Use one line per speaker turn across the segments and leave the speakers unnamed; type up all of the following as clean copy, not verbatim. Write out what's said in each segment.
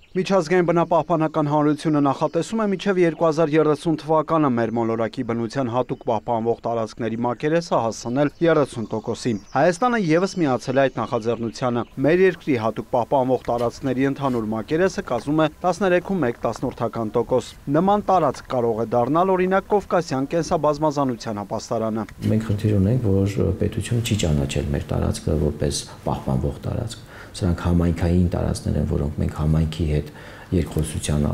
Միջազգային բնապահպանական հանրությունը նախատեսում է մինչև 2030 թվականը մեր մոլորակի բնության հատուկ պահպանվող տարածքների մակերեսը հասցնել 30%-ի։ Հայաստանը ևս միացել է այդ նախաձեռնությանը։ Մեր երկրի հատուկ պահպանվող տարածքների ընդհանուր մակերեսը կազմում է 13,1%։ Նման տարածք կարող է դառնալ օրինակ Կովկասյան կենսաբազմազանության ապաստարանը։
Մենք խնդիր ունենք, որ պետությունը չի ճանաչել մեր տարածքը որպես պահպանվող տարածք։ Սրանք համայնքային տարածքներ են, որոնք մենք համայնքի հետ երկխոսության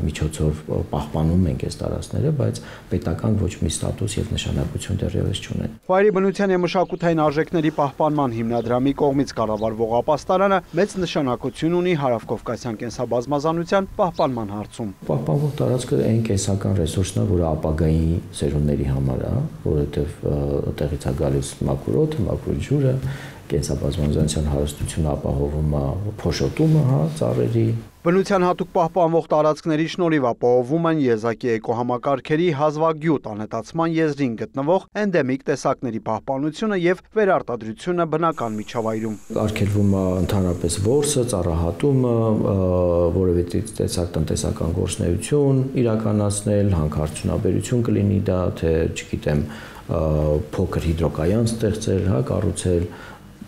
միջոցով պահպանում ենք այս տարածքները, բայց պետական ոչ մի ստատուս եւ նշանակություն դեռևս չունեն։
Վայրի բնության եւ մշակութային արժեքների պահպանման հիմնադրամի կողմից կառավարվող ապաստարանը մեծ նշանակություն ունի Հարավկովկասյան կենսաբազմազանության պահպանման հարցում։
Պահպանվող տարածքը այն կենսական ռեսուրսն է, որը ապագայի սերունդների համար է, որովհետեւ այդտեղից է գալիս մաքուր օդը, մաքուր ջուրը, կենսաբազմազանության հարստությունը ապահովում է փոշոտումը, ծառերի։
Բնության հատուկ պահպանվող տարածքների շնորհիվ ապահովում են եզակի էկոհամակարգերի հազվագյուտ անհետացման եզրին գտնվող էնդեմիկ տեսակների պահպանությունը եւ վերարտադրությունը բնական միջավայրում։
Արգելվում է ընդհանրապես որսը, ծառահատումը, որևէ տեսակ տնտեսական գործունեություն իրականացնել, հանքարդյունաբերություն կլինի դա, թե, չգիտեմ, փոքր հիդրոկայան ստեղծել, կառուցել,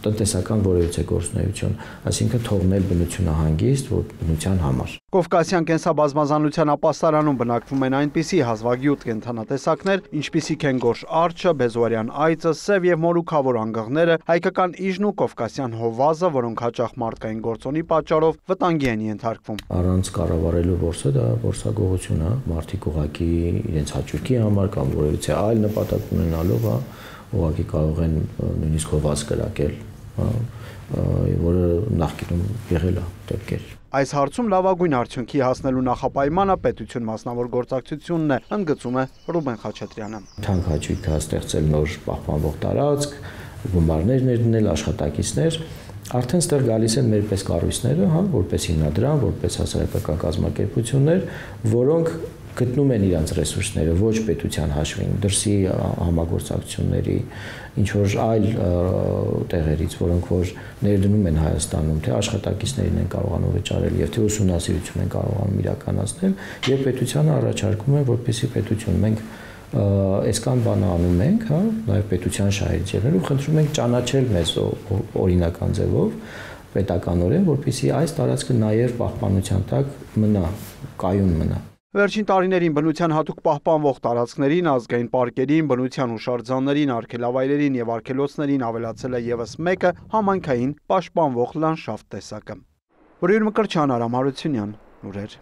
տնտեսական որևէ գործունեություն, այսինքն թողնել բնությունը հանգիստ, որ բնության համար։
Կովկասյան կենսաբազմազանության ապաստարանում բնակվում են այնպիսի հազվագյուտ կենդանատեսակներ, ինչպիսիք են գորշ արջը, բեզոարյան այծը, սև եւ մորուքավոր անգղները, հայկական իժն ու կովկասյան հովազը, որոնք հաճախ մարդկային գործոնի պատճառով վտանգի են ենթարկվում։
Առանց կառավարելու որսը դա որսագողություն է, մարդիկ ուղղակի իրենց հաճույքի համար կամ որևէ այլ նպատակ ունենալով ուղղակի կարող են նույնիսկ հովազ կրակել, որը նախկինում եղել է դեպքեր։
Այս հարցում լավագույն արդյունքի հասնելու նախապայմանը պետություն մասնավոր գործակցությունն է, ընդգծում է Ռուբեն Խաչատրյանը։
Թանկ հաճույք է ստեղծել նոր պահպանվող տարածք, գումարներ ներդնել, աշխատակիցներ, արդեն ստեղ գալիս են մեր պես կառույցները, որպես հիմնադրամ, որպես հասարակական կազմակերպություններ, որոնք գտնում են իրենց ռեսուրսները ոչ պետության հաշվին, դրսի համագործակցությունների, ինչ որ այլ տեղերից, որոնք որ ներդնում են Հայաստանում, թե աշխատակիցներին են կարողանում վճարել եւ թե ուսումնասիրություն են կարողանում իրականացնել, եւ պետությանը առաջարկում են, որպեսզի պետություն մենք այսքան բան անում ենք, նաեւ պետության շահերից ելնելով խնդրում ենք ճանաչել մեզ օրինական ձևով պետականորեն, որպեսզի այս տարածքը նաեւ պահպանության տակ մնա, կայուն մնա։
Վերջին տարիներին բնության հատուկ պահպանվող տարածքներին, ազգային պարկերին, բնության հուշարձաններին, արգելավայրերին եւ արգելոցներին ավելացել է ևս մեկը համայնքային պաշտպանվող լանդշաֆտ տեսակը։ Ուրույն Մկրտչյան, Արամ Հարությունյան, լուրեր։